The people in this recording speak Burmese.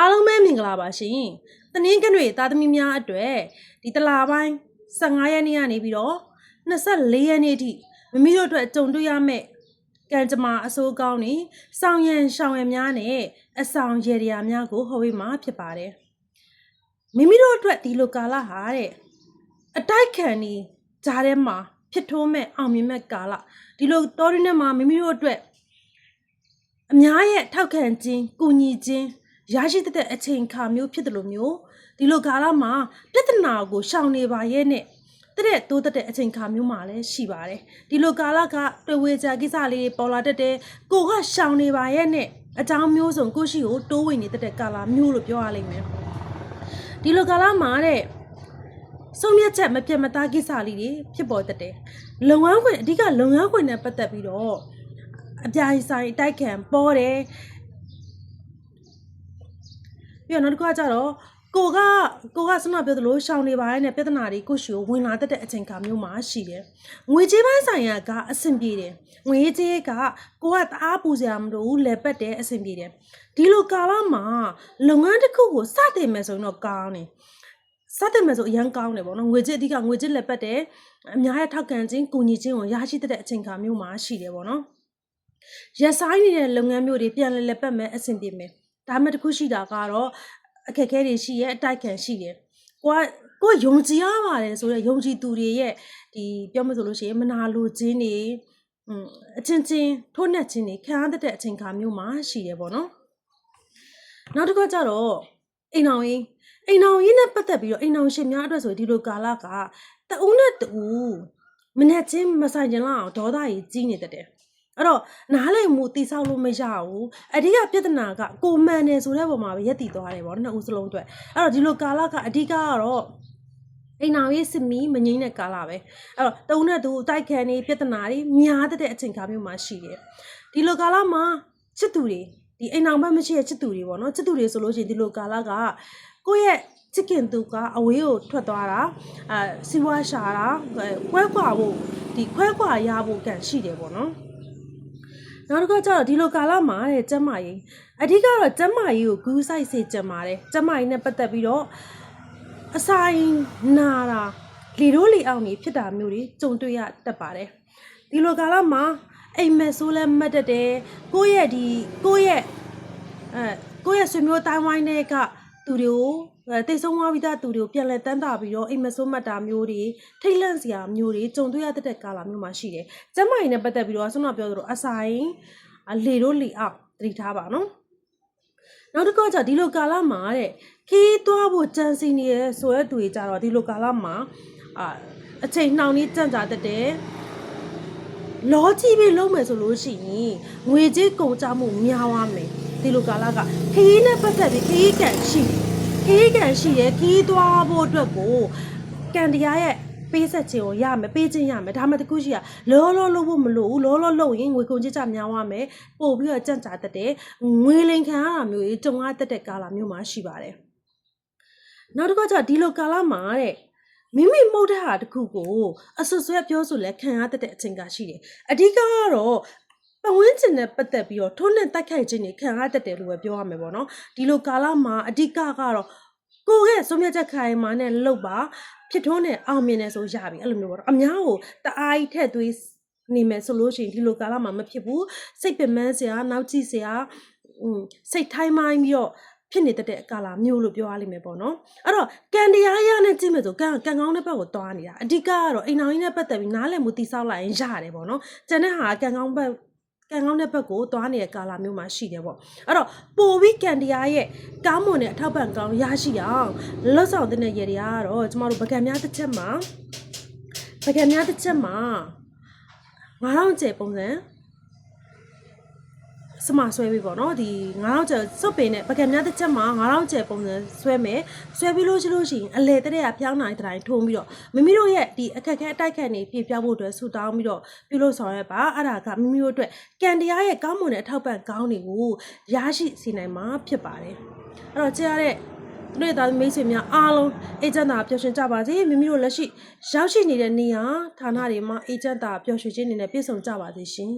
အားလုံးပဲမင်္ဂလာပါရှင်။တနင်္ဂနွေသားသမီးများအတွက်ဒီတလာပိုင်း15ရက်နေ့ကနေပြီးတော့24ရက်နေ့ထိမိမိတို့အတွက်ကြုံတွေ့ရမယ့်ကံကြမ္မာအစိုးကောင်းတွေစောင်းရန်ရှောင်ရန်များနဲ့အဆောင်ရေရာများကိုဟောပေးမှာဖြစ်ပါတယ်။မိမိတို့အတွက်ဒီလိုကာလဟာတဲ့အတိုက်ခံနေကြားထဲမှာဖြစ်ထိုးမဲ့အောင်မြင်မဲ့ကာလဒီလိုတော်ရင်းနဲ့မှာမိမိတို့အတွက်အများရဲ့ထောက်ခံခြင်း၊ကူညီခြင်းရရှိတဲ့အချိန်ခါမျိုးဖြစ်တယ်လို့မျိုးဒီလိုကာလမှာပြဿနာကိုရှောင်နေပါရဲ့နဲ့တဲ့တိုးတဲ့အချိန်ခါမျိုးမှာလည်းရှိပါတယ်ဒီလိုကာလကတွေ့ဝေကြကိစ္စလေးပေါ်လာတတ်တဲ့ကိုကရှောင်နေပါရဲ့နဲ့အကြောင်းမျိုးစုံကိုရှိကိုတိုးဝင်နေတဲ့ကာလမျိုးလို့ပြောရလိမ့်မယ်ဒီလိုကာလမှာတဲ့ဆုံးဖြတ်ချက်မပြတ်မသားကိစ္စလေးတွေဖြစ်ပေါ်တတ်တယ်လုပ်ငန်းခွင်အဓိကလုပ်ငန်းခွင်နဲ့ပတ်သက်ပြီးတော့အပြာဆိုင်တိုက်ခံပေါ်တယ်ပြီးတော့နောက်တစ်ခါကျတော့ကိုကစနပြောသလိုရှောင်နေပါရဲ့နဲ့ပြဿနာတွေကိုရှိကိုဝင်လာတဲ့အချိန်ခါမျိုးမှာရှိတယ်ငွေကြေးပိုင်းဆိုင်ရာကအဆင်ပြေတယ်ငွေကြေးကကိုကတအားပူစရာမလိုဘူးလဲပတ်တဲ့အဆင်ပြေတယ်ဒီလိုကာလမှာလုပ်ငန်းတစ်ခုကိုစတင်မယ်ဆိုရင်တော့ကောင်းတယ်စတင်မယ်ဆိုအရန်ကောင်းတယ်ပေါ့နော်ငွေကြေးအဓိကငွေကြေးလက်ပတ်တယ်အများရဲ့ထောက်ခံခြင်းကူညီခြင်းကိုရရှိတဲ့အချိန်ခါမျိုးမှာရှိတယ်ပေါ့နော်ရဆိုင်နေတဲ့လုပ်ငန်းမျိုးတွေပြန်လည်ပတ်မယ်အဆင်ပြေမယ်ဒါမှတစ်ခုရှိတာကတော့အခက်အခဲတွေရှိရဲ့အတိုက်ခံရှိတယ်ကိုယုံကြည်ရပါတယ်ဆိုတော့ယုံကြည်သူတွေရဲ့ဒီပြောမဆိုလို့ရှိရင်မနာလိုခြင်းတွေအချင်းချင်းထိုးနှက်ခြင်းတွေခံရတဲ့အချိန်ခါမျိုးမှာရှိတယ်ပေါ့နော်နောက်တစ်ခါကျတော့အိမ်အောင်ရေးနဲ့ပတ်သက်ပြီးတော့အိမ်အောင်ရှင်များအတွက်ဆိုဒီလိုကာလကတဦးနဲ့တူမနဲ့ချင်းမဆိုင်ကြလောက်ဒေါသကြီးကြီးနေတတ်တယ်အဲ့တော့နားလည်မှုတိဆောက်လို့မရဘူးအဓိကပြဿနာကကိုမှန်တယ်ဆိုတဲ့ပုံမှာပဲရက်တည်သွားတယ်ပေါ့နှစ်ဦးစလုံးအတွက်အဲ့တော့ဒီလိုကာလကအဓိကကတော့အိမ်အောင်ရေးစစ်မီမငိမ့်တဲ့ကာလပဲအဲ့တော့တုံးနဲ့သူအတိုက်ခံနေပြဿနာတွေများတဲ့အချိန်ခါမျိုးမှာရှိတယ်ဒီလိုကာလမှာချစ်သူတွေဒီအိမ်အောင်ဘက်မရှိတဲ့ချစ်သူတွေပေါ့နော်ချစ်သူတွေဆိုလို့ရှိရင်ဒီလိုကာလကကိုယ့်ရဲ့ချစ်ခင်သူကအဝေးကိုထွက်သွားတာစီးပွားရှာတာခွဲခွာဖို့ဒီခွဲခွာရဖို့ကံရှိတယ်ပေါ့နော်နောက်တစ်ခါကျတော့ဒီလိုကာလမှာတဲ့ကျမကြီးအဓိကတော့ကျမကြီးကိုဂူးဆိုင်စေချင်ပါတယ်ကျမကြီးနဲ့ပတ်သက်ပြီးတော့အဆိုင်နာတာလေတို့လေအောင်ကြီးဖြစ်တာမျိုးတွေကြုံတွေ့ရတတ်ပါတယ်ဒီလိုကာလမှာအိမ်မက်ဆိုးလဲမှတ်တတ်တယ်ကိုယ့်ရဲ့ဆွေမျိုးတိုင်းဝိုင်းတွေကသူတွေကိုတိတ်ဆုံးသွားပြီးသားသူတွေကိုပြန်လဲတန်းတာပြီးတော့အိမ်မဆိုးမှတ်တာမျိုးတွေထိတ်လန့်စရာမျိုးတွေကြုံတွေ့ရတဲ့ကာလမျိုးမှာရှိတယ်။ကျမကြီးနဲ့ပတ်သက်ပြီးတော့ဆွမ်းပြောသလိုအဆိုင်လေတို့လေအောင်သတိထားပါနော်။နောက်တစ်ခါကျဒီလိုကာလမှာတဲ့ခီးသွားဖို့ကြံစီနေရဆိုတဲ့သူတွေကြတော့ဒီလိုကာလမှာအချိန်နှောင်နေကြံ့ကြတတ်တယ်။လောကြီးပြီးလုံးမယ်ဆိုလို့ရှိရင်ငွေကြေးကုန်ကြမှုများသွားမယ်ဒီလိုကာလကခီးနဲ့ပတ်သက်ပြီးခီးကန်ရှိတယ်ခီးသွားဖို့အတွက်ကိုကံတရားရဲ့ပေးဆက်ခြင်းကိုရမယ်ပေးခြင်းရမယ်ဒါမှတခုရှိရလောလို့ဖို့မလို့ဘူးလောလို့ရင်ငွေကုန်ကြကြများသွားမယ်ပို့ပြီးတော့ကြံ့ကြာတတ်တယ်ငွေလိမ်ခံရတာမျိုးကြီးကြုံရတတ်တဲ့ကာလမျိုးမှာရှိပါတယ်နောက်တစ်ခါကျဒီလိုကာလမှာတဲ့မိမိမှုတ်တဲ့ဟာတခုကိုအဆွဆွဲပြောဆိုလဲခံရတတ်တဲ့အချိန်ကရှိတယ်အဓိကကတော့ပဝင်းကျင်နဲ့ပတ်သက်ပြီးတော့ထုံးနဲ့တိုက်ခိုက်ခြင်းတွေခံရတတ်တယ်လို့ပဲပြောရမယ်ပေါ့နော်ဒီလိုကာလမှာအဓိကကတော့ကိုယ့်ရဲ့ဆုံးဖြတ်ချက်ခိုင်မာနဲ့လုပ်ပါဖြစ်ထွန်းနဲ့အောင်မြင်တယ်ဆိုရပြီအဲ့လိုမျိုးပေါ့နော်အများကိုတအားကြီးထက်သွေးနေမယ်ဆိုလို့ရှိရင်ဒီလိုကာလမှာမဖြစ်ဘူးစိတ်ပင်ပန်းစရာနောက်ကြည့်စရာစိတ်ထိုင်းမိုင်းပြီးတော့ဖြစ်နေတဲ့ကာလမျိုးလို့ပြောရလိမ့်မယ်ပေါ့နော်အဲ့တော့ကံတရားရနဲ့ကြည့်မယ်ဆိုကံကောင်းတဲ့ဘက်ကိုသွားနေတာအဓိကကတော့အိမ်အောင်ကြီးနဲ့ပတ်သက်ပြီးနားလည်မှုတိဆောက်လိုက်ရင်ရတယ်ပေါ့နော်ကျန်တဲ့ဟာကံကောင်းတဲ့ဘက်ကိုသွားနေတဲ့ကာလမျိုးမှာရှိတယ်ပေါ့အဲ့တော့ပိုပြီးကံတရားရဲ့ကားမွန်တဲ့အထောက်ပံ့ကောင်းရရှိအောင်လွတ်ဆောင်တဲ့ရည်တွေကတော့ကျမတို့ပကံများတစ်ချက်မှာ9000ကျယ်ပုံစံစမဆွဲပြီးပေါ့နော်ဒီ9000ကျယ်စုပ်ပင်နဲ့ပကံများတစ်ချက်မှာ9000ကျယ်ပုံစံဆွဲမယ်ဆွဲပြီးလို့ရှိရင်အလေတဲ့ကဖျောင်းနိုင်တိုင်းထုံးပြီးတော့မိမိတို့ရဲ့ဒီအခက်အခဲအတိုက်ခံနေပြေပြောက်ဖို့အတွက်ဆူတောင်းပြီးတော့ပြုလို့ဆောင်ရွက်ပါအဲ့ဒါကမိမိတို့အတွက်ကံတရားရဲ့ကောင်းမွန်တဲ့အထောက်ပံ့ကောင်းတွေကိုရရှိစေနိုင်မှာဖြစ်ပါတယ်အဲ့တော့ကြားရတဲ့တို့သားမိတ်ဆွေများအားလုံးအေဂျင့်တာပျော်ရွှင်ကြပါစေမိမိတို့လက်ရှိရောက်ရှိနေတဲ့နေရာဌာနတွေမှာအေဂျင့်တာပျော်ရွှင်ခြင်းနေနဲ့ပြည့်စုံကြပါစေရှင်